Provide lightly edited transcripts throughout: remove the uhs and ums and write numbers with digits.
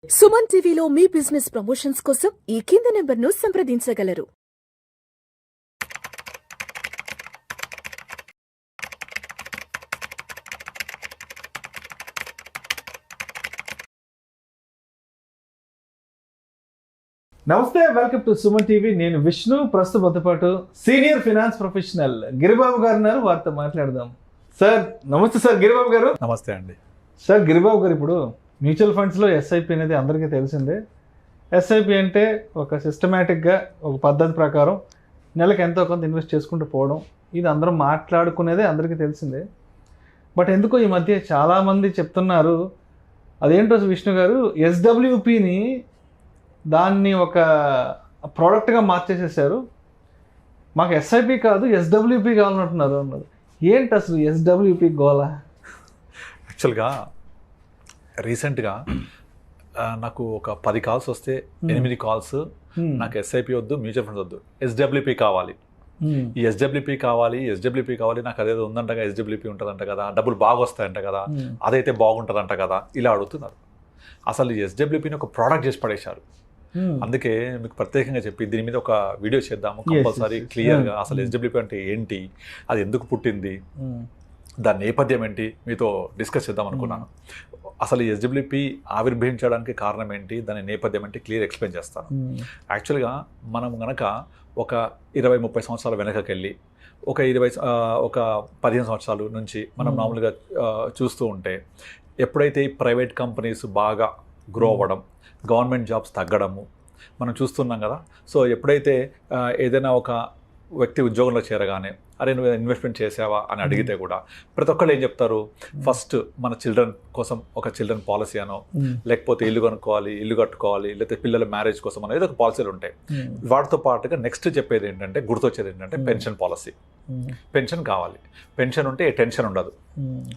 సుమన్ టీవీలో మీ business promotions కోసం ఈ కింది నెంబర్ను సంప్రదించగలరు. నమస్తే, వెల్కమ్ టు సుమన్ టీవీ. నేను విష్ణు. ప్రస్తుతంతో పాటు సీనియర్ ఫైనాన్స్ ప్రొఫెషనల్ గిరిబాబు గారు ఉన్నారు. వారితో మాట్లాడదాం. సార్ నమస్తే. సార్ గిరిబాబు గారు. నమస్తే అండి. సార్ గిరిబాబు గారు, ఇప్పుడు మ్యూచువల్ ఫండ్స్లో ఎస్ఐపి అనేది అందరికీ తెలిసిందే. ఎస్ఐపి అంటే ఒక సిస్టమేటిక్గా ఒక పద్ధతి ప్రకారం నెలకు ఎంతో కొంత ఇన్వెస్ట్ చేసుకుంటూ పోవడం, ఇది అందరం మాట్లాడుకునేదే అందరికీ తెలిసిందే. బట్ ఎందుకో ఈ మధ్య చాలామంది చెప్తున్నారు, అదేంటో విష్ణు గారు, ఎస్డబ్ల్యూపిని దాన్ని ఒక ప్రోడక్ట్గా మార్చేసేసారు. మాకు ఎస్ఐపి కాదు ఎస్డబ్ల్యూపి కావాలంటున్నారు అన్నారు. ఏంటి అసలు ఎస్డబ్ల్యూపి గోలా? యాక్చువల్గా రీసెంట్గా నాకు ఒక 10 కాల్స్ వస్తే 8 కాల్స్ నాకు ఎస్ఐపి వద్దు, మ్యూచువల్ ఫండ్స్ వద్దు, ఎస్డబ్ల్యూపి కావాలి. ఈ ఎస్డబ్ల్యూపి కావాలి, నాకు అదేదో ఉందంట, ఎస్డబ్ల్యూపి ఉంటుందంట కదా, డబ్బులు బాగా వస్తాయంట కదా, అదైతే బాగుంటుందంట కదా, ఇలా అడుగుతున్నారు. అసలు ఈ ఎస్డబ్ల్యూపిని ఒక ప్రోడక్ట్ చేసి పడేశారు. అందుకే మీకు ప్రత్యేకంగా చెప్పి దీని మీద ఒక వీడియో చేద్దాము కంపల్సరీ క్లియర్గా. అసలు ఎస్డబ్ల్యూపి అంటే ఏంటి, అది ఎందుకు పుట్టింది, దాని నేపథ్యం ఏంటి మీతో డిస్కస్ చేద్దాం అనుకున్నాను. అసలు ఈ ఎస్డబ్ల్యూపి ఆవిర్భవించడానికి కారణం ఏంటి, దాని నేపథ్యం ఏంటి క్లియర్ ఎక్స్ప్లెయిన్ చేస్తాను. యాక్చువల్గా మనం కనుక ఒక 20-30 సంవత్సరాల వెనకకి వెళ్ళి ఒక 15 సంవత్సరాల నుంచి మనం మామూలుగా చూస్తూ ఉంటే, ఎప్పుడైతే ఈ ప్రైవేట్ కంపెనీస్ బాగా గ్రో అవ్వడం, గవర్నమెంట్ జాబ్స్ తగ్గడము మనం చూస్తున్నాం కదా. సో ఎప్పుడైతే ఏదైనా ఒక వ్యక్తి ఉద్యోగంలో చేరగానే, అరే నువ్వు ఇన్వెస్ట్మెంట్ చేసావా అని అడిగితే కూడా ప్రతి ఒక్కళ్ళు ఏం చెప్తారు, ఫస్ట్ మన చిల్డ్రన్ కోసం ఒక చిల్డ్రన్ పాలసీ అనో, లేకపోతే ఇల్లు కొనుక్కోవాలి, ఇల్లు కట్టుకోవాలి, లేకపోతే పిల్లల మ్యారేజ్ కోసం అనేది ఒక పాలసీలు ఉంటాయి. వాటితో పాటుగా నెక్స్ట్ చెప్పేది ఏంటంటే, గుర్తొచ్చేది ఏంటంటే పెన్షన్ పాలసీ. పెన్షన్ కావాలి, పెన్షన్ ఉంటే ఏ టెన్షన్ ఉండదు.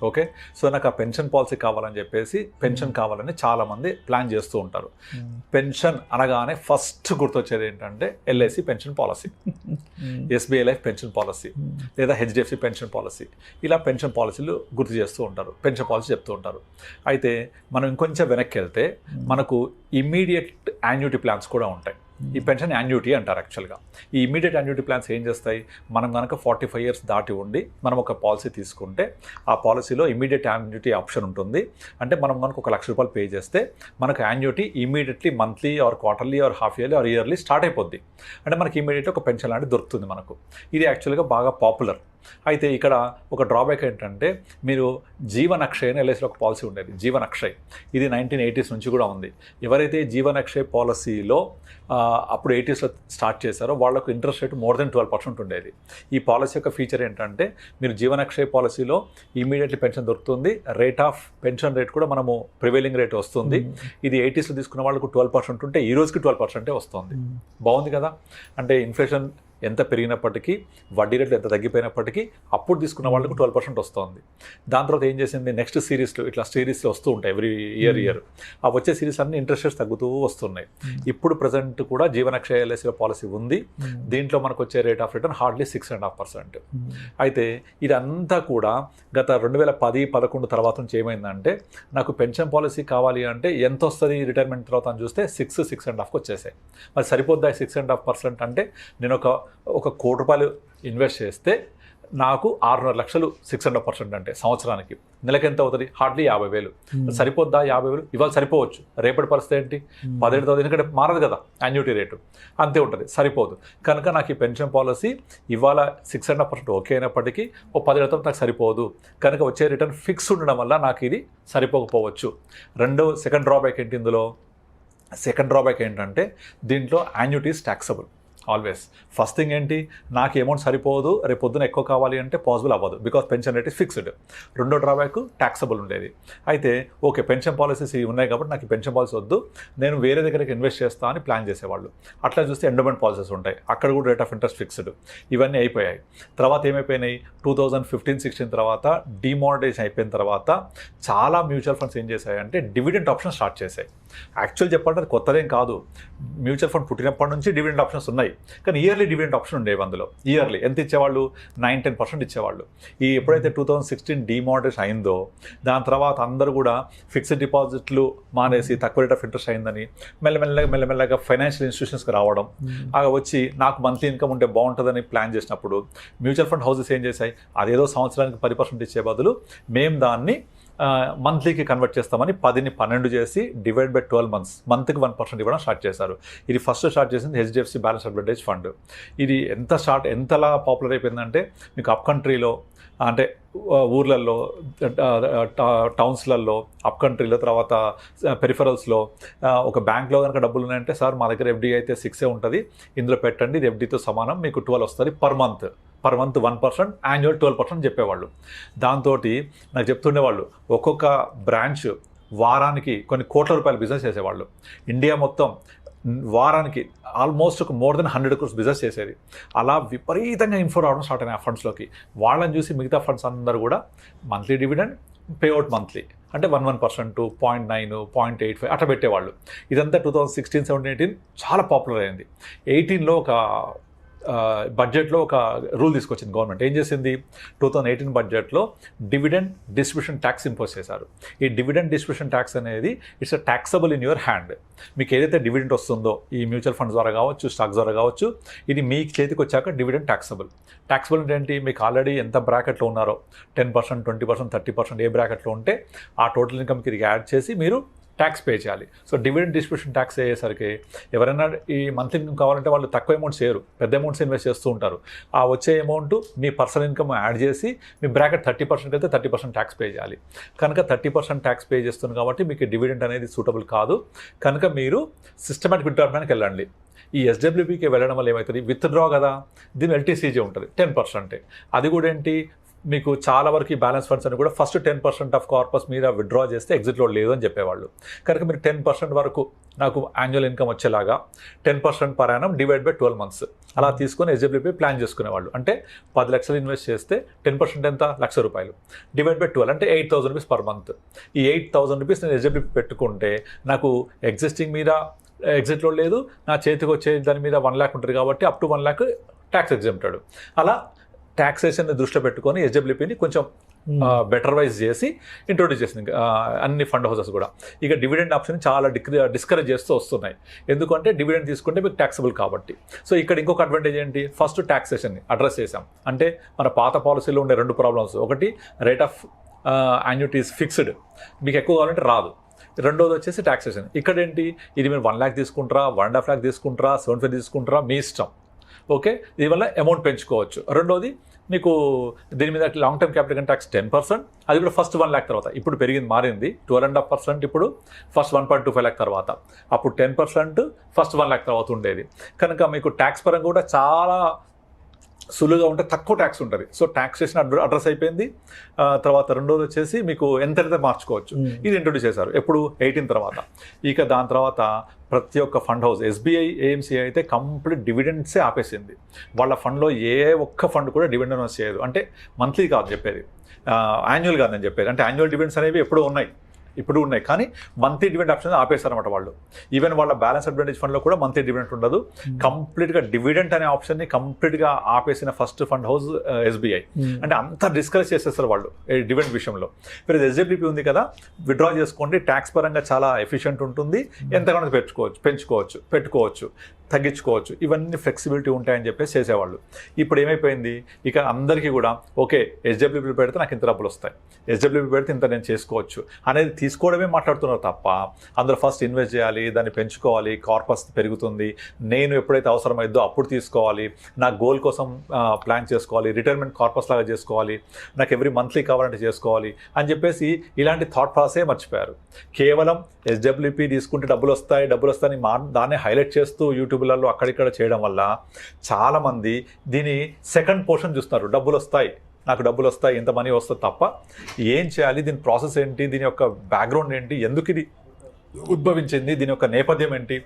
ఓకే, సో నాకు ఆ పెన్షన్ పాలసీ కావాలని చెప్పేసి పెన్షన్ కావాలని చాలామంది ప్లాన్ చేస్తూ ఉంటారు. పెన్షన్ అనగానే ఫస్ట్ గుర్తొచ్చేది ఏంటంటే LIC pension policy, SBI life pension policy, లేదా హెచ్డిఎఫ్సి పెన్షన్ పాలసీ, ఇలా పెన్షన్ పాలసీలు గుర్తు చేస్తూ ఉంటారు, పెన్షన్ పాలసీ చెప్తూ ఉంటారు. అయితే మనం ఇంకొంచెం వెనక్కి వెళ్తే మనకు ఇమ్మీడియట్ యాన్యుటీ ప్లాన్స్ కూడా ఉంటాయి. ఈ పెన్షన్ యాన్యుటీ అంటారు. యాక్చువల్గా ఈ ఇమీడియట్ యాన్యుటీ ప్లాన్స్ ఏం చేస్తాయి, మనం కనుక 45 ఇయర్స్ దాటి ఉండి మనం ఒక పాలసీ తీసుకుంటే ఆ పాలసీలో ఇమీడియట్ యాన్యుటీ ఆప్షన్ ఉంటుంది. అంటే మనం కనుక ₹1,00,000 పే చేస్తే మనకు annuity immediately monthly or quarterly or half yearly or yearly start అయిపోద్ది. అంటే మనకి ఇమీడియట్గా ఒక పెన్షన్ లాంటిది దొరుకుతుంది మనకు. ఇది యాక్చువల్గా బాగా పాపులర్. అయితే ఇక్కడ ఒక డ్రాబ్యాక్ ఏంటంటే, మీరు జీవన్ అక్షయ్ అని ఎల్ఐసిలో ఒక పాలసీ ఉండేది, జీవన్ అక్షయ్. ఇది 1980s నుంచి కూడా ఉంది. ఎవరైతే జీవన్ అక్షయ్ పాలసీలో అప్పుడు 80sలో స్టార్ట్ చేశారో వాళ్ళకు ఇంట్రెస్ట్ రేట్ మోర్ దెన్ 12% ఉండేది. ఈ పాలసీ యొక్క ఫీచర్ ఏంటంటే, మీరు జీవన్ అక్షయ్ పాలసీలో ఇమీడియట్లీ పెన్షన్ దొరుకుతుంది, రేట్ ఆఫ్ పెన్షన్ రేట్ కూడా మనము ప్రివైలింగ్ రేట్ వస్తుంది. ఇది 80sలో తీసుకున్న వాళ్ళకు 12% ఉంటే ఈ రోజుకి 12% వస్తుంది. బాగుంది కదా. అంటే ఇన్ఫ్లేషన్ ఎంత పెరిగినప్పటికీ, వడ్డీ రేట్లు ఎంత తగ్గిపోయినప్పటికీ అప్పుడు తీసుకున్న వాళ్ళకు 12% వస్తుంది. దాని తర్వాత ఏం చేసింది, నెక్స్ట్ సిరీస్లో ఇట్లా సిరీస్లో వస్తూ ఉంటాయి ఎవ్రీ ఇయర్. ఆ వచ్చే సిరీస్ అన్ని ఇంట్రెస్ట్ రేట్స్ తగ్గుతూ వస్తున్నాయి. ఇప్పుడు ప్రజెంట్ కూడా జీవన్ అక్షయ ఎల్ఐసి పాలసీ ఉంది. దీంట్లో మనకు వచ్చే రేట్ ఆఫ్ రిటర్న్ హార్డ్లీ 6.5%. అయితే ఇదంతా కూడా గత 2010-11 తర్వాత నుంచి ఏమైందంటే, నాకు పెన్షన్ పాలసీ కావాలి అంటే ఎంత వస్తుంది రిటైర్మెంట్ తర్వాత అని చూస్తే 6.5కి వచ్చేసాయి. మరి సరిపోద్దా 6.5%? అంటే నేను ఒక ₹1,00,00,000 ఇన్వెస్ట్ చేస్తే నాకు 6.5 లక్షలు 6.5% అంటే సంవత్సరానికి నెలకి ఎంత అవుతుంది, హార్డ్లీ 50,000. సరిపోద్దా 50,000? ఇవాళ సరిపోవచ్చు, రేపటి పరిస్థితి ఏంటి 17 అవుతుంది, ఎందుకంటే మారదు కదా యాన్యుటీ రేటు, అంతే ఉంటుంది, సరిపోదు. కనుక నాకు ఈ పెన్షన్ పాలసీ ఇవాళ 6.5% ఓకే అయినప్పటికీ ఓ 10 ఏళ్ళతో నాకు సరిపోదు. కనుక వచ్చే రిటర్న్ ఫిక్స్ ఉండడం వల్ల నాకు ఇది సరిపోకపోవచ్చు. సెకండ్ డ్రాబ్యాక్ ఏంటి ఇందులో, సెకండ్ డ్రాబ్యాక్ ఏంటంటే, దీంట్లో యాన్యుటీస్ ట్యాక్సబుల్ ఆల్వేస్. ఫస్ట్ థింగ్ ఏంటి, నాకు అమౌంట్ సరిపోదు, రేపు పొద్దున ఎక్కువ కావాలి అంటే పాసిబుల్ అవ్వదు, because pension rate is fixed. రెండో డ్రాబ్యాక్ ట్యాక్సబుల్ ఉండేది. అయితే ఓకే, పెన్షన్ పాలసీస్ ఉన్నాయి కాబట్టి నాకు పెన్షన్ పాలసీ వద్దు, నేను వేరే దగ్గరికి ఇన్వెస్ట్ చేస్తా అని ప్లాన్ చేసేవాళ్ళు. అట్లా చూస్తే ఎండోమెంట్ పాలసీస్ ఉంటాయి, అక్కడ కూడా రేట్ ఆఫ్ ఇంట్రెస్ట్ ఫిక్స్డ్. ఇవన్నీ అయిపోయాయి. తర్వాత ఏమైపోయినాయి, 2015-16 తర్వాత డిమానిటైజేషన్ అయిపోయిన తర్వాత చాలా మ్యూచువల్ ఫండ్స్ ఏం చేశాయంటే డివిడెంట్ ఆప్షన్ స్టార్ట్ చేశాయి. యాక్చువల్ చెప్పాలంటే అది కొత్తదేం కాదు, మ్యూచువల్ ఫండ్ పుట్టినప్పటి నుంచి డివిడెంట్ ఆప్షన్స్ ఉన్నాయి. కానీ ఇయర్లీ డివిడెండ్ ఆప్షన్ ఉండేవి అందులో. ఇయర్లీ ఎంత ఇచ్చేవాళ్ళు? 9-10% ఇచ్చేవాళ్ళు. ఈ ఎప్పుడైతే 2016 డిమానిటైజేషన్ అయిందో దాని తర్వాత అందరూ కూడా ఫిక్స్డ్ డిపాజిట్లు మానేసి తక్కువ రేట్ ఆఫ్ ఇంట్రెస్ట్ అయిందని మెల్లమెల్లగా ఫైనాన్షియల్ ఇన్స్టిట్యూషన్స్కి రావడం, వచ్చి నాకు మంత్లీ ఇన్కమ్ ఉంటే బాగుంటుందని ప్లాన్ చేసినప్పుడు మ్యూచువల్ ఫండ్ హౌసెస్ ఏం చేశాయి, అదేదో సంవత్సరానికి 10% ఇచ్చే బదులు మేము దాన్ని మంత్లీకి కన్వర్ట్ చేస్తామని 10ని 12 చేసి డివైడ్ బై 12 months మంత్కి 1% ఇవ్వడం స్టార్ట్ చేశారు. ఇది ఫస్ట్ స్టార్ట్ చేసింది HDFC బ్యాలెన్స్ అడ్వాంటేజ్ ఫండ్. ఇది ఎంతలా పాపులర్ అయిపోయిందంటే మీకు అప్ కంట్రీలో అంటే ఊర్లలో టౌన్స్లలో అప్ కంట్రీలో తర్వాత పెరిఫరల్స్లో ఒక బ్యాంక్లో కనుక డబ్బులు ఉన్నాయంటే సార్ మా దగ్గర FD అయితే 6 ఉంటుంది, ఇందులో పెట్టండి, ఇది FDతో సమానం, మీకు 12 వస్తుంది పర్ మంత్ 1%, యాన్యువల్ 12% చెప్పేవాళ్ళు. దాంతో నాకు చెప్తుండేవాళ్ళు ఒక్కొక్క బ్రాంచ్ వారానికి కొన్ని కోట్ల రూపాయల బిజినెస్ చేసేవాళ్ళు. ఇండియా మొత్తం వారానికి ఆల్మోస్ట్ ఒక మోర్ దెన్ 100 crores బిజినెస్ చేసేది. అలా విపరీతంగా ఇన్ఫో రావడం స్టార్ట్ అయినాయి ఆ ఫండ్స్లోకి. వాళ్ళని చూసి మిగతా ఫండ్స్ అందరూ కూడా మంత్లీ డివిడెండ్ పేఅవుట్ మంత్లీ అంటే 1% 0.9 0.85 అట్లా పెట్టేవాళ్ళు. ఇదంతా 2016, 17, 18 చాలా పాపులర్ అయింది. 18లో ఒక బడ్జెట్లో ఒక రూల్ తీసుకొచ్చింది గవర్నమెంట్. ఏం చేసింది, 2018 బడ్జెట్లో డివిడెండ్ డిస్ట్రిబ్యూషన్ ట్యాక్స్ ఇంపోజ్ చేశారు. ఈ డివిడెండ్ డిస్ట్రిబ్యూషన్ ట్యాక్స్ అనేది it's a taxable in your hand. మీకు ఏదైతే డివిడెండ్ వస్తుందో ఈ మ్యూచువల్ ఫండ్స్ ద్వారా కావచ్చు, స్టాక్స్ ద్వారా కావచ్చు, ఇది మీ చేతికి వచ్చాక డివిడెండ్ ట్యాక్సబుల్ అంటే ఏంటి, మీకు ఆల్రెడీ ఎంత బ్రాకెట్లో ఉన్నారో 10%, 20%, 30% ఏ బ్రాకెట్లో ఉంటే ఆ టోటల్ ఇన్కమ్కి ఇది యాడ్ చేసి మీరు ట్యాక్స్ పే చేయాలి. సో డివిడెండ్ డిస్ట్రిబ్యూషన్ ట్యాక్స్ అయ్యేసరికి ఎవరైనా ఈ మంత్లీ ఇన్కమ్ కావాలంటే వాళ్ళు తక్కువ అమౌంట్స్ చేయరు, పెద్ద అమౌంట్స్ ఇన్వెస్ట్ చేస్తూ ఉంటారు. ఆ వచ్చే అమౌంట్ మీ పర్సనల్ ఇన్కమ్ యాడ్ చేసి మీ బ్రాకెట్ 30% అయితే 30% ట్యాక్స్ పే చేయాలి. కనుక 30% ట్యాక్స్ పే చేస్తుంది కాబట్టి మీకు డివిడెండ్ అనేది సూటబుల్ కాదు. కనుక మీరు సిస్టమాటిక్ విత్డ్రాకి వెళ్ళండి. ఈ SWPకి వెళ్ళడం వల్ల ఏమవుతుంది, విత్డ్రా కదా, దీని LTCJ ఉంటుంది 10%. అది కూడా ఏంటి, మీకు చాలా వరకు ఈ బ్యాలెన్స్ ఫండ్స్ అని కూడా ఫస్ట్ 10% ఆఫ్ కార్పస్ మీద విత్డ్రా చేస్తే ఎగ్జిట్లో లేదు అని చెప్పేవాళ్ళు. కనుక మీరు 10% వరకు నాకు యాన్యువల్ ఇన్కమ్ వచ్చేలాగా 10% per annum divide by 12 months అలా తీసుకొని SWP ప్లాన్ చేసుకునేవాళ్ళు. అంటే 10 లక్షలు ఇన్వెస్ట్ చేస్తే 10% ఎంత, ₹1,00,000 డివైడ్ బై 12 అంటే 8,000 రూపీస్ పర్ మంత్. ఈ 8,000 రూపీస్ నేను SWP పెట్టుకుంటే నాకు ఎగ్జిస్టింగ్ మీద ఎగ్జిట్లో లేదు, నా చేతికి వచ్చే దాని మీద 1 lakh ఉంటుంది కాబట్టి up to 1 lakh tax exempted. అలా ట్యాక్సేషన్ని దృష్టిలో పెట్టుకొని SWPని కొంచెం బెటర్ వైజ్ చేసి ఇంట్రొడ్యూస్ చేసింది అన్ని ఫండ్ హౌసెస్ కూడా. ఇక డివిడెండ్ ఆప్షన్ చాలా డిస్కరేజ్ చేస్తూ వస్తున్నాయి. ఎందుకంటే డివిడెండ్ తీసుకుంటే మీకు ట్యాక్సబుల్ కాబట్టి. సో ఇక్కడ ఇంకొక అడ్వాంటేజ్ ఏంటి, ఫస్ట్ ట్యాక్సేషన్ని అడ్రస్ చేసాం. అంటే మన పాత పాలసీలో ఉండే 2 ప్రాబ్లమ్స్, ఒకటి రేట్ ఆఫ్ యాన్యుటీస్ ఫిక్స్డ్, మీకు ఎక్కువ కావాలంటే రాదు. రెండోది వచ్చేసి ట్యాక్సేషన్. ఇక్కడ ఏంటి, ఇది మీరు 1 lakh తీసుకుంటారా, 1.5 lakh తీసుకుంటారా, 75 తీసుకుంటారా, మీ ఇష్టం. ఓకే, దీనివల్ల అమౌంట్ పెంచుకోవచ్చు. రెండోది మీకు దీని మీద లాంగ్ టర్మ్ క్యాపిటల్ ట్యాక్స్ 10%, అది కూడా ఫస్ట్ 1 lakh తర్వాత. ఇప్పుడు మారింది 12.5%, ఇప్పుడు ఫస్ట్ 1.25 lakh తర్వాత. అప్పుడు 10% ఫస్ట్ 1 lakh తర్వాత ఉండేది. కనుక మీకు ట్యాక్స్ పరంగా కూడా చాలా సులువుగా ఉంటే తక్కువ ట్యాక్స్ ఉంటుంది. సో ట్యాక్సేషన్ అడ్రస్ అయిపోయింది. తర్వాత రెండోది వచ్చేసి మీకు ఎంత మార్చుకోవచ్చు, ఇది ఇంట్రొడ్యూస్ చేశారు ఎప్పుడు 18 తర్వాత. ఇక దాని తర్వాత ప్రతి ఒక్క ఫండ్ హౌస్ SBI AMC అయితే కంప్లీట్ డివిడెండ్సే ఆపేసింది. వాళ్ళ ఫండ్లో ఏ ఒక్క ఫండ్ కూడా డివిడెండ్ అనౌన్స్ చేయదు. అంటే మంత్లీ కాదు చెప్పేది, యాన్యువల్ కాదు నేను చెప్పేది. అంటే యాన్యువల్ డివిడెండ్స్ అనేవి ఇప్పుడు ఉన్నాయి కానీ మంత్లీ డివిడెండ్ ఆప్షన్ ఆపేస్తారన్నమాట వాళ్ళు. ఈవెన్ వాళ్ళ బ్యాలెన్స్ అడ్వాంటేజ్ ఫండ్లో కూడా మంత్లీ డివిడెంట్ ఉండదు. కంప్లీట్గా డివిడెంట్ అనే ఆప్షన్ని కంప్లీట్గా ఆపేసిన ఫస్ట్ ఫండ్ హౌస్ SBI. అంటే అంతా డిస్కరేజ్ చేసేస్తారు వాళ్ళు డివిడెంట్ విషయంలో. మీరు SWP ఉంది కదా, విత్డ్రా చేసుకోండి, ట్యాక్స్ పరంగా చాలా ఎఫిషియెంట్ ఉంటుంది, ఎంతగానో పెట్టుకోవచ్చు, తగ్గించుకోవచ్చు, ఇవన్నీ ఫ్లెక్సిబిలిటీ ఉంటాయని చెప్పేసి చేసేవాళ్ళు. ఇప్పుడు ఏమైపోయింది, ఇక అందరికీ కూడా ఓకే SWP పెడితే నాకు ఇంత డబ్బులు వస్తాయి, SWP పెడితే ఇంత నేను చేసుకోవచ్చు అనేది తీసుకోవడమే మాట్లాడుతున్నారు తప్ప అందులో ఫస్ట్ ఇన్వెస్ట్ చేయాలి, దాన్ని పెంచుకోవాలి, కార్పస్ పెరుగుతుంది, నేను ఎప్పుడైతే అవసరమైద్దో అప్పుడు తీసుకోవాలి, నా గోల్ కోసం ప్లాన్ చేసుకోవాలి, రిటైర్మెంట్ కార్పస్ లాగా చేసుకోవాలి, నాకు ఎవ్రీ మంత్లీ కావాలంటే చేసుకోవాలి అని చెప్పేసి ఇలాంటి థాట్ ప్రాసెసే మర్చిపోయారు. కేవలం SWP తీసుకుంటే డబ్బులు వస్తాయి దాన్ని హైలైట్ చేస్తూ యూట్యూబ్లలో అక్కడిక్కడ చేయడం వల్ల చాలామంది దీని సెకండ్ పోర్షన్ చూస్తున్నారు. నాకు డబ్బులు వస్తాయి, ఇంత మనీ వస్తుంది తప్ప ఏం చేయాలి, దీని ప్రాసెస్ ఏంటి, దీని యొక్క బ్యాక్గ్రౌండ్ ఏంటి, ఎందుకు ఇది ఉద్భవించింది, దీని యొక్క నేపథ్యం ఏంటి,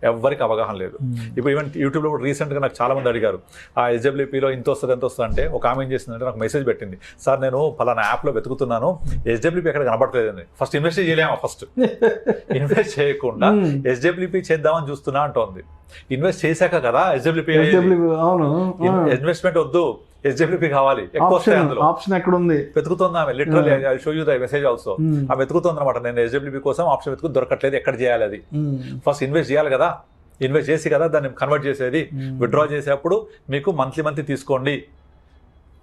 ఎవరికి అవగాహన లేదు. ఇప్పుడు ఈవెన్ యూట్యూబ్లో కూడా రీసెంట్గా నాకు చాలా మంది అడిగారు, ఆ ఎస్డబ్ల్యూపీలో ఇంత వస్తుంది ఎంత వస్తుంది అంటే, ఒక ఆమె ఏం చేసిందంటే నాకు మెసేజ్ పెట్టింది, సార్ నేను పలానా యాప్లో వెతుకుతున్నాను, ఎస్డబ్ల్యూపీ ఎక్కడ కనబడలేదండి. ఫస్ట్ ఇన్వెస్ట్ చేయలేమా, ఫస్ట్ ఇన్వెస్ట్ చేయకుండా ఎస్డబ్ల్యూపీ చేద్దామని చూస్తున్నా అంటోంది. ఇన్వెస్ట్ చేశాక కదా ఎస్డబ్ల్యూపీ, ఇన్వెస్ట్మెంట్ వద్దు, ఎస్డబ్ల్యూపీ కావాలి, ఎక్కువ వస్తాయి అందులో. ఆప్షన్ ఎక్కడ ఉంది వెతుకుతుంది ఆమె, literally I show you the message also. ఆమె వెతుకుతుంది అనమాట, నేను ఎస్డబ్ల్యూపీ కోసం ఆప్షన్ వెతుకు దొరకట్లేదు, ఎక్కడ చేయాలి అది. ఫస్ట్ ఇన్వెస్ట్ చేయాలి కదా, ఇన్వెస్ట్ చేసి కదా దాన్ని కన్వర్ట్ చేసేది. విత్డ్రా చేసేప్పుడు మీకు మంత్లీ తీసుకోండి,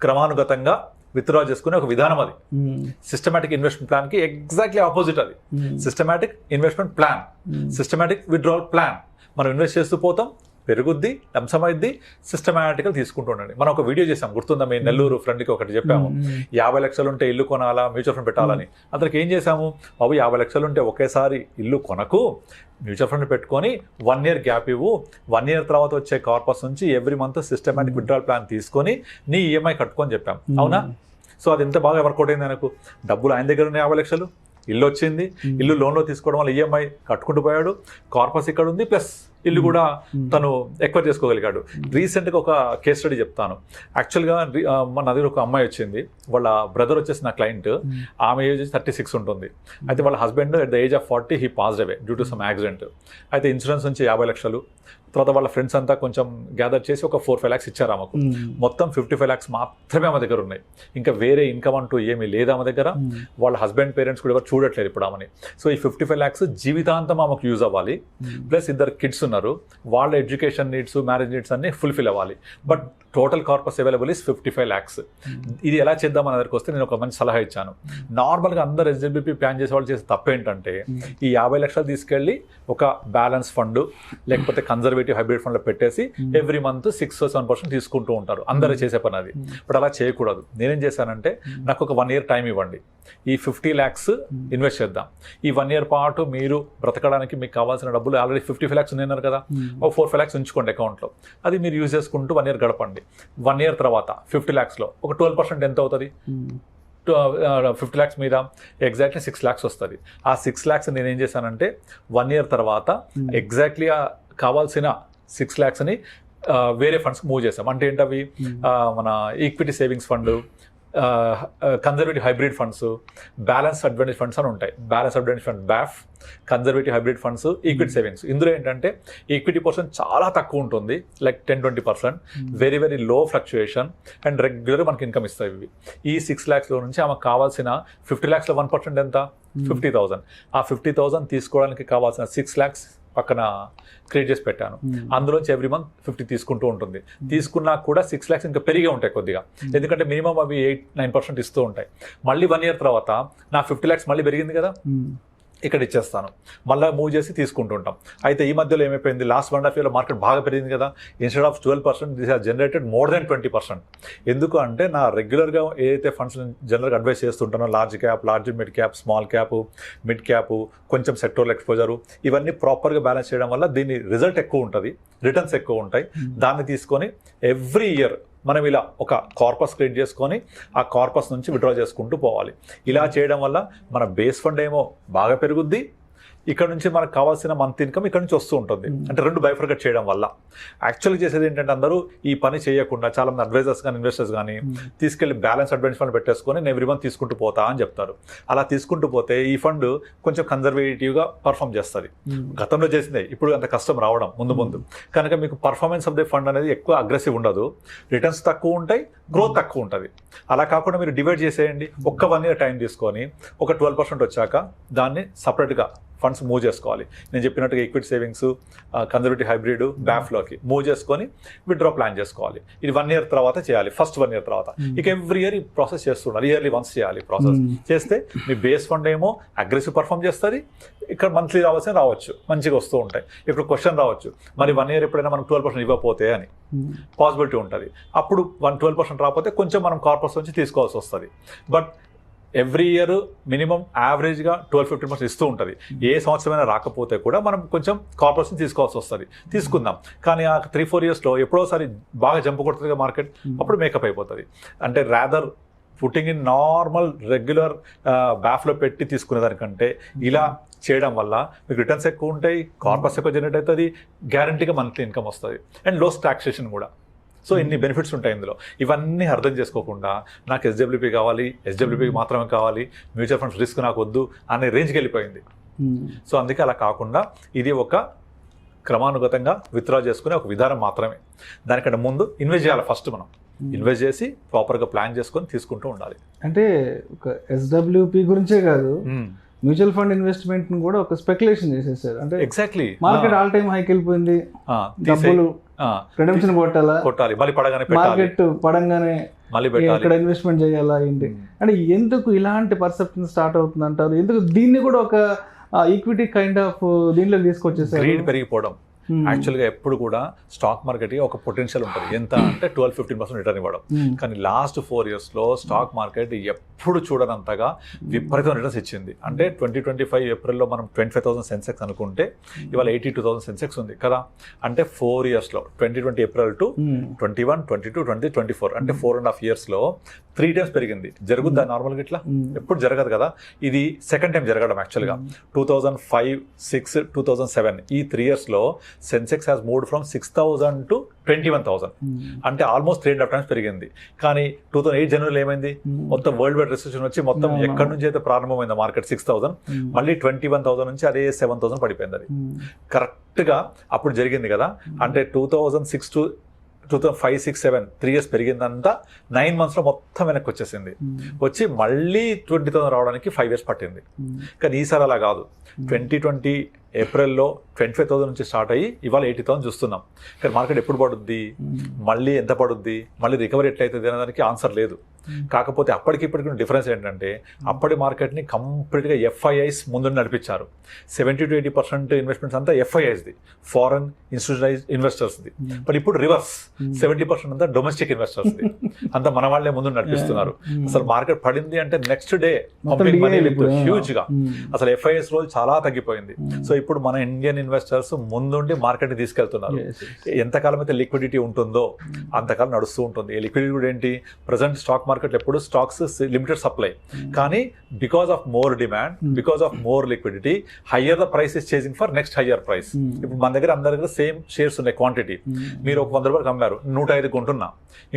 క్రమానుగతంగా విత్డ్రా చేసుకునే ఒక విధానం అది. సిస్టమాటిక్ ఇన్వెస్ట్మెంట్ ప్లాన్ కి ఎగ్జాక్ట్లీ ఆపోజిట్ అది. Systematic investment plan, systematic withdrawal plan. మనం ఇన్వెస్ట్ చేస్తూ పోతాం, పెరుగుద్ది, లంసమైద్ది, సిస్టమాటిక్గా తీసుకుంటూ ఉండండి. మనం ఒక వీడియో చేసాం, గుర్తుందా, మీ నెల్లూరు ఫ్రెండ్కి ఒకటి చెప్పాము, 50 లక్షలు ఉంటే ఇల్లు కొనాలా, మ్యూచువల్ ఫండ్ పెట్టాలని. అందరికి ఏం చేసాము, బాబు 50 లక్షలు ఉంటే ఒకేసారి ఇల్లు కొనకు, మ్యూచువల్ ఫండ్ పెట్టుకొని 1 year గ్యాప్ ఇవ్వు, 1 year తర్వాత వచ్చే కార్పస్ నుంచి every month systematic withdrawal plan తీసుకొని నీ ఈఎంఐ కట్టుకొని చెప్పాం. అవునా? సో అది ఎంత బాగా వర్కౌట్ అయింది ఆయనకు. డబ్బులు ఆయన దగ్గర ఉన్నాయి 50 లక్షలు, ఇల్లు వచ్చింది, ఇల్లు లోన్లో తీసుకోవడం వల్ల ఈఎంఐ కట్టుకుంటూ పోయాడు, కార్పస్ ఇక్కడ ఉంది, ప్లస్ ఇల్లు కూడా తను ఎక్వైర్ చేసుకోగలిగాడు. రీసెంట్గా ఒక కేస్ స్టడీ చెప్తాను. యాక్చువల్గా మన దగ్గర ఒక అమ్మాయి వచ్చింది, వాళ్ళ బ్రదర్ వచ్చేసి నా క్లయింట్, ఆమె ఏజ్ 36 ఉంటుంది. అయితే వాళ్ళ husband at the age of 40 he passed away due to some accident. అయితే ఇన్సూరెన్స్ నుంచి 50 లక్షలు, తర్వాత వాళ్ళ ఫ్రెండ్స్ అంతా కొంచెం గ్యాదర్ చేసి ఒక 4-5 lakhs ఇచ్చారు ఆమెకు. మొత్తం 55 lakhs మాత్రమే ఆమె దగ్గర ఉన్నాయి. ఇంకా వేరే ఇన్కమ్ అంటూ ఏమీ లేదు ఆమె దగ్గర. వాళ్ళ హస్బెండ్ పేరెంట్స్ కూడా ఎవరు చూడట్లేదు ఇప్పుడు ఆమెని. సో ఈ 55 lakhs జీవితాంతం ఆమెకు యూజ్ అవ్వాలి. ప్లస్ 2 kids ఉన్నారు, వాళ్ళ ఎడ్యుకేషన్ నీడ్స్, మ్యారేజ్ నీడ్స్ అన్ని ఫుల్ఫిల్ అవ్వాలి. But total corpus available is 55 lakhs. ఇది ఎలా చేద్దామని దగ్గరికి వస్తే నేను ఒక మంచి సలహా ఇచ్చాను. నార్మల్గా అందరు ఎస్డబ్ల్యూపీ ప్లాన్ చేసే వాళ్ళు చేసే తప్పేంటంటే, ఈ 50 లక్షలు తీసుకెళ్ళి ఒక బ్యాలెన్స్ ఫండ్ లేకపోతే కన్జర్వేటివ్ హైబ్రిడ్ ఫండ్లో పెట్టేసి ఎవ్రీ మంత్ 6-7% తీసుకుంటూ ఉంటారు. అందరూ చేసే పని అది. బట్ అలా చేయకూడదు. నేనేం చేశానంటే, నాకు ఒక 1 year టైం ఇవ్వండి, ఈ 50 lakhs ఇన్వెస్ట్ చేద్దాం. ఈ 1 year పాటు మీరు బ్రతకడానికి మీకు కావాల్సిన డబ్బులు ఆల్రెడీ 55 lakhs ఉన్నారు కదా, ఒక 4-5 lakhs ఉంచుకోండి అకౌంట్లో. అది మీరు యూజ్ చేసుకుంటూ 1 year గడపండి. 1 year తర్వాత 50 lakhsలో ఒక 12% ఎంత అవుతుంది? 50 lakhs మీద ఎగ్జాక్ట్లీ 6 lakhs వస్తుంది. ఆ 6 lakhs నేను ఏం చేశానంటే 1 year తర్వాత ఎగ్జాక్ట్లీ కావాల్సిన 6 lakhsని వేరే ఫండ్స్కి మూవ్ చేసాం. అంటే ఏంటవి? మన equity savings fund, conservative hybrid funds, balance advantage funds అని ఉంటాయి. Balance advantage fund BAF, conservative hybrid funds, equity savings. ఇందులో ఏంటంటే ఈక్విటీ పోర్షన్ చాలా తక్కువ ఉంటుంది, like 10-20%, very very low fluctuation and regular మనకి ఇన్కమ్ ఇస్తాయి ఇవి. ఈ 6 lakhsలో నుంచి ఆమెకు కావాల్సిన 50 lakhsలో 1% ఎంత? 50,000. ఆ 50,000 తీసుకోవడానికి కావాల్సిన 6 lakhs పక్కన క్రియేట్ చేసి పెట్టాను. అందులోంచి ఎవ్రీ మంత్ 50 తీసుకుంటూ ఉంటుంది. తీసుకున్నా కూడా 6 lakhs ఇంకా పెరిగే ఉంటాయి కొద్దిగా, ఎందుకంటే మినిమం అవి 8-9% ఇస్తూ ఉంటాయి. మళ్ళీ 1 year తర్వాత నా 50 lakhs మళ్ళీ పెరిగింది కదా, ఇక్కడ ఇచ్చేస్తాను, మళ్ళీ మూవ్ చేసి తీసుకుంటుంటాం. అయితే ఈ మధ్యలో ఏమైపోయింది, లాస్ట్ 1.5 yearలో మార్కెట్ బాగా పెరిగింది కదా, instead of 12% this has generated more than 20%. ఎందుకు అంటే నా రెగ్యులర్గా ఏదైతే ఫండ్స్ జనరల్గా అడ్వైస్ చేస్తుంటానో, large cap, large mid cap, small cap, mid cap, కొంచెం సెక్టోరల్ ఎక్స్పోజరు, ఇవన్నీ ప్రాపర్గా బ్యాలెన్స్ చేయడం వల్ల దీని రిజల్ట్ ఎక్కువ ఉంటుంది, రిటర్న్స్ ఎక్కువ ఉంటాయి. దాన్ని తీసుకొని ఎవ్రీ ఇయర్ మనం ఇలా ఒక కార్పస్ క్రియేట్ చేసుకొని ఆ కార్పస్ నుంచి విత్డ్రా చేసుకుంటూ పోవాలి. ఇలా చేయడం వల్ల మన బేస్ ఫండ్ ఏమో బాగా పెరుగుద్ది, ఇక్కడ నుంచి మనకు కావాల్సిన మంత్ ఇన్కమ్ ఇక్కడ నుంచి వస్తూ ఉంటుంది. అంటే 2 బైఫర్కేట్ చేయడం వల్ల. యాక్చువల్గా చేసేది ఏంటంటే, అందరూ ఈ పని చేయకుండా చాలామంది అడ్వైజర్స్ కానీ ఇన్వెస్టర్స్ కానీ తీసుకెళ్ళి బ్యాలెన్స్ అడ్వాంటేజ్ ఫండ్ పెట్టేసుకొని నేను ఎవ్రీ మంత్ తీసుకుంటూ పోతా అని చెప్తారు. అలా తీసుకుంటూ పోతే ఈ ఫండ్ కొంచెం కన్జర్వేటివ్గా పర్ఫామ్ చేస్తుంది. గతంలో చేసిందే, ఇప్పుడు అంత కష్టం రావడం ముందు కనుక మీకు పర్ఫార్మెన్స్ ఆఫ్ ద ఫండ్ అనేది ఎక్కువ అగ్రెసివ్ ఉండదు, రిటర్న్స్ తక్కువ ఉంటాయి, గ్రోత్ తక్కువ ఉంటుంది. అలా కాకుండా మీరు డివైడ్ చేసేయండి. ఒక్క 1 year టైం తీసుకొని ఒక 12% వచ్చాక దాన్ని సపరేట్గా ఫండ్స్ మూవ్ చేసుకోవాలి. నేను చెప్పినట్టుగా ఈక్విటీ సేవింగ్స్, కన్జర్వేటివ్ హైబ్రిడ్, బ్యాఫ్లోకి మూవ్ చేసుకొని విత్డ్రా ప్లాన్ చేసుకోవాలి. ఇది 1 year తర్వాత చేయాలి, ఫస్ట్ 1 year తర్వాత. ఇక ఎవ్రీ ఇయర్ ఈ ప్రాసెస్ చేస్తుండాలి, ఇయర్లీ వన్స్ చేయాలి. ప్రాసెస్ చేస్తే మీ బేస్ ఫండ్ ఏమో అగ్రెసివ్ పర్ఫామ్ చేస్తుంది, ఇక్కడ మంత్లీ రావాల్సిన రావచ్చు, మంచిగా వస్తూ ఉంటాయి. ఇప్పుడు క్వశ్చన్ రావచ్చు, మరి 1 year ఎప్పుడైనా మనం 12% ఇవ్వకపోతే అని పాసిబిలిటీ ఉంటుంది. అప్పుడు 12% రాకపోతే కొంచెం మనం కార్పస్ నుంచి తీసుకోవాల్సి వస్తుంది. బట్ ఎవ్రీ ఇయర్ మినిమం యావరేజ్గా 12-15% ఇస్తూ ఉంటుంది. ఏ సంవత్సరమైనా రాకపోతే కూడా మనం కొంచెం కార్పొరేషన్ తీసుకోవాల్సి వస్తుంది, తీసుకుందాం. కానీ ఆ 3-4 yearsలో ఎప్పుడోసారి బాగా జంప్ కొడుతుంది మార్కెట్, అప్పుడు మేకప్ అయిపోతుంది. అంటే rather putting in normal regular బ్యాఫ్లో పెట్టి తీసుకునే దానికంటే ఇలా చేయడం వల్ల మీకు రిటర్న్స్ ఎక్కువ ఉంటాయి, కార్పస్ ఎక్కువ జనరేట్ అవుతుంది, గ్యారంటీగా మంత్లీ ఇన్కమ్ వస్తుంది అండ్ లోస్ టాక్సేషన్ కూడా. సో ఇన్ని బెనిఫిట్స్ ఉంటాయి ఇందులో. ఇవన్నీ అర్థం చేసుకోకుండా నాకు ఎస్డబ్ల్యూపీ కావాలి, ఎస్డబ్ల్యూపీ మాత్రమే కావాలి, మ్యూచువల్ ఫండ్స్ రిస్క్ నాకు వద్దు అనే రేంజ్కి వెళ్ళిపోయింది. సో అందుకే అలా కాకుండా ఇది ఒక క్రమానుగతంగా విత్డ్రా చేసుకునే ఒక విధానం మాత్రమే. దానికంటే ముందు ఇన్వెస్ట్ చేయాలి. ఫస్ట్ మనం ఇన్వెస్ట్ చేసి ప్రాపర్గా ప్లాన్ చేసుకొని తీసుకుంటూ ఉండాలి. అంటే ఒక ఎస్డబ్ల్యూపీ గురించే కాదు, మ్యూచువల్ ఫండ్ ఇన్వెస్ట్మెంట్ కూడా ఒక స్పెక్యులేషన్ చేసేసారు. అంటే ఎగ్జాక్ట్లీ మార్కెట్ ఆల్ టైమ్ హైకి వెళ్ళిపోయింది, డబ్బులు రిడెంప్షన్ కొట్టాలి, మళ్ళీ పడగానే మార్కెట్ పడంగానే మళ్ళీ ఎక్కడ ఇన్వెస్ట్మెంట్ చేయాలా ఏంటి అంటే ఎందుకు ఇలాంటి పర్సెప్షన్ స్టార్ట్ అవుతుంది అంటారు? ఎందుకు దీన్ని కూడా ఒక ఈక్విటీ కైండ్ ఆఫ్ దీంట్లో తీసుకొచ్చేసారు? గ్రీడ్ పెరిగిపోవడం. యాక్చువల్గా ఎప్పుడు కూడా స్టాక్ మార్కెట్కి ఒక పొటెన్షియల్ ఉంటుంది, ఎంత అంటే 12-15% రిటర్న్ ఇవ్వడం. కానీ లాస్ట్ 4 yearsలో స్టాక్ మార్కెట్ ఎప్పుడు చూడనంతగా విపరీతం రిటర్న్స్ ఇచ్చింది. అంటే 2025 ఏప్రిల్లో మనం 25,000 సెన్సెక్స్ అనుకుంటే ఇవాళ 82,000 సెన్సెక్స్ ఉంది కదా. అంటే 4 yearsలో 2020 ఏప్రిల్ టు 21, 22, 20, 24 అంటే 4.5 yearsలో 3 times పెరిగింది. జరుగుద్దా నార్మల్గా ఇట్లా? ఎప్పుడు జరగదు కదా. ఇది సెకండ్ టైం జరగడం. యాక్చువల్గా 2005, 6, 2007 ఈ 3 yearsలో Sensex has moved from 6,000 to 21,000 అంటే ఆల్మోస్ట్ 3.5 times పెరిగింది. కానీ 2008 జనవరిలో ఏమైంది? మొత్తం వరల్డ్ వైడ్ రిసెషన్ వచ్చి మొత్తం ఎక్కడి నుంచి అయితే ప్రారంభమైంది మార్కెట్ 6,000 మళ్ళీ 21,000 నుంచి అదే 7,000 పడిపోయింది. అది కరెక్ట్గా అప్పుడు జరిగింది కదా. అంటే 2006 to 2005, 6, 7 3 years పెరిగిందంతా 9 monthsలో మొత్తం వెనక్కి వచ్చేసింది. వచ్చి మళ్ళీ 20,000 రావడానికి 5 years పట్టింది. కానీ ఈసారి అలా కాదు. 2020 ఏప్రిల్లో 25,000 నుంచి స్టార్ట్ అయ్యి ఇవాళ 80,000 చూస్తున్నాం. కానీ మార్కెట్ ఎప్పుడు పడుద్ది, మళ్ళీ ఎంత పడుద్ది, మళ్ళీ రికవరీ ఎట్లయితుంది అనేదానికి ఆన్సర్ లేదు. కాకపోతే అప్పటికిప్పటికి డిఫరెన్స్ ఏంటంటే అప్పటి మార్కెట్ని కంప్లీట్గా ఎఫ్ఐఐస్ ముందు నడిపించారు. 70-80% ఇన్వెస్ట్మెంట్స్ అంతా ఎఫ్ఐఐస్ది, ఫారెన్ ఇన్స్టిట్యూషనలైజ్డ్ ఇన్వెస్టర్స్ది. బట్ ఇప్పుడు రివర్స్, 70% అంతా డొమెస్టిక్ ఇన్వెస్టర్స్ది. అంతా మన వాళ్ళే ముందు నడిపిస్తున్నారు. అసలు మార్కెట్ పడింది అంటే నెక్స్ట్ డే పంపింగ్ మనీ హ్యూజ్గా. అసలు ఎఫ్ఐఐస్ రోల్ చాలా తగ్గిపోయింది. సో ఇప్పుడు మన ఇండియన్ ఇన్వెస్టర్స్ ముందుండి మార్కెట్ ని తీసుకెళ్తున్నారు. ఎంతకాలం అయితే లిక్విడిటీ ఉంటుందో అంతకాలం నడుస్తూ ఉంటుంది. ఈ లిక్విడిటీ కూడా ఏంటి? ప్రజెంట్ స్టాక్ మార్కెట్ ఎప్పుడు స్టాక్స్ లిమిటెడ్ సప్లై, కానీ because of more demand, because of more liquidity, higher the price is chasing for next higher price. ఇప్పుడు మన దగ్గర అందరి దగ్గర సేమ్ షేర్స్ ఉన్నాయి క్వాంటిటీ. మీరు ఒక 100 రూపాయలు అమ్మారు, 105 కొంటున్నా,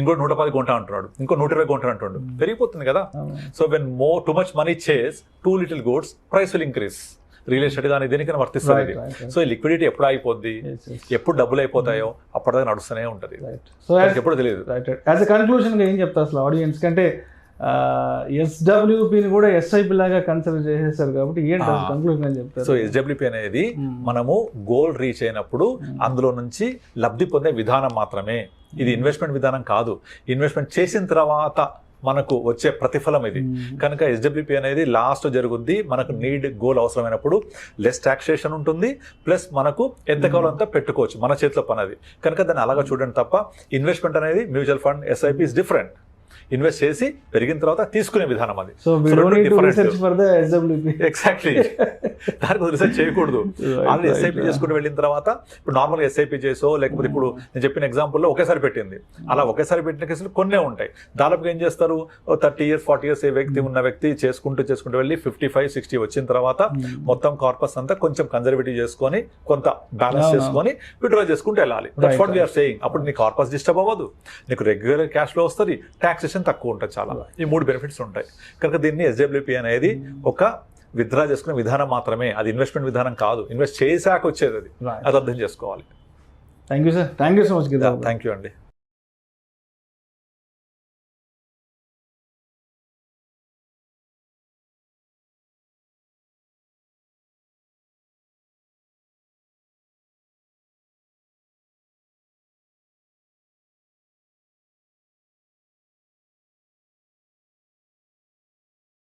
ఇంకో 110 కొంటా అంటున్నాడు, ఇంకో 120 కొంటా అంటున్నాడు. పెరిగిపోతుంది కదా. So when too much money chase too little goods, price will increase. Real estate కానీ దేనికైనా వర్తిస్తుంది. సో ఈ లిక్విడిటీ ఎప్పుడు అయిపోద్ది, ఎప్పుడు డబ్బులు అయిపోతాయో అప్పటిదాకా నడుస్తూనే ఉంటుంది. సో ఎప్పుడు తెలియదు. యాజ్ ఎ కన్క్లూజన్ గా ఏం చెప్తా అసలు ఆడియన్స్ కంటే, ఎస్డబ్ల్యూపీని కూడా ఎస్ఐపి లాగా కన్సిడర్ చేసేసారు కాబట్టి ఏంటి కన్క్లూజన్ అని చెప్తారు? సో ఎస్డబ్ల్యూపీ అనేది మనము గోల్ రీచ్ అయినప్పుడు అందులో నుంచి లబ్ధి పొందే విధానం మాత్రమే. ఇది ఇన్వెస్ట్మెంట్ విధానం కాదు. ఇన్వెస్ట్మెంట్ చేసిన తర్వాత మనకు వచ్చే ప్రతిఫలం ఇది. కనుక ఎస్డబ్ల్యూపీ అనేది లాస్ట్ జరుగుద్ది. మనకు నీడ్ గోల్ అవసరమైనప్పుడు లెస్ టాక్సేషన్ ఉంటుంది, ప్లస్ మనకు ఎంత కావాలంతా పెట్టుకోవచ్చు, మన చేతిలో పని అది. కనుక దాన్ని అలాగా చూడండి తప్ప ఇన్వెస్ట్మెంట్ అనేది mutual fund, SIP is different. Invest చేసి పెరిగిన తర్వాత తీసుకునే విధానం అది. ఎగ్జాక్ట్లీ, దానికి రీసెర్చ్ చేయకూడదు. ఆల్రెడీ ఎస్ఐపి చేసుకుంటూ వెళ్ళిన తర్వాత ఇప్పుడు నార్మల్గా ఎస్ఐపి చేసో లేకపోతే ఇప్పుడు నేను చెప్పిన ఎగ్జాంపుల్లో ఒకేసారి పెట్టింది, అలా ఒకేసారి పెట్టిన కేసులు కొన్నే ఉంటాయి. దాదాపుగా ఏం చేస్తారు, 30 years 40 years ఏ వ్యక్తి ఉన్న వ్యక్తి చేసుకుంటూ వెళ్ళి 55-60 వచ్చిన తర్వాత మొత్తం కార్పస్ అంతా కొంచెం కన్జర్వేటివ్ చేసుకొని కొంత బ్యాలెన్స్ చేసుకొని విత్డ్రా చేసుకుంటూ వెళ్ళాలి. That's what we are saying. అప్పుడు నీ కార్పస్ డిస్టర్బ్ అవ్వదు, నీకు రెగ్యులర్ క్యాష్ ఫ్లో వస్తుంది, టాక్సేషన్ తక్కువ ఉంటుంది. చాలా ఈ 3 బెనిఫిట్స్ ఉంటాయి. కనుక దీన్ని ఎస్డబ్ల్యూపీ అనేది ఒక విత్డ్రా చేసుకునే విధానం మాత్రమే, అది ఇన్వెస్ట్మెంట్ విధానం కాదు. ఇన్వెస్ట్ చేశాక వచ్చేది అది, అది అర్థం చేసుకోవాలి. Thank you sir, thank you so much. Thank you అండి.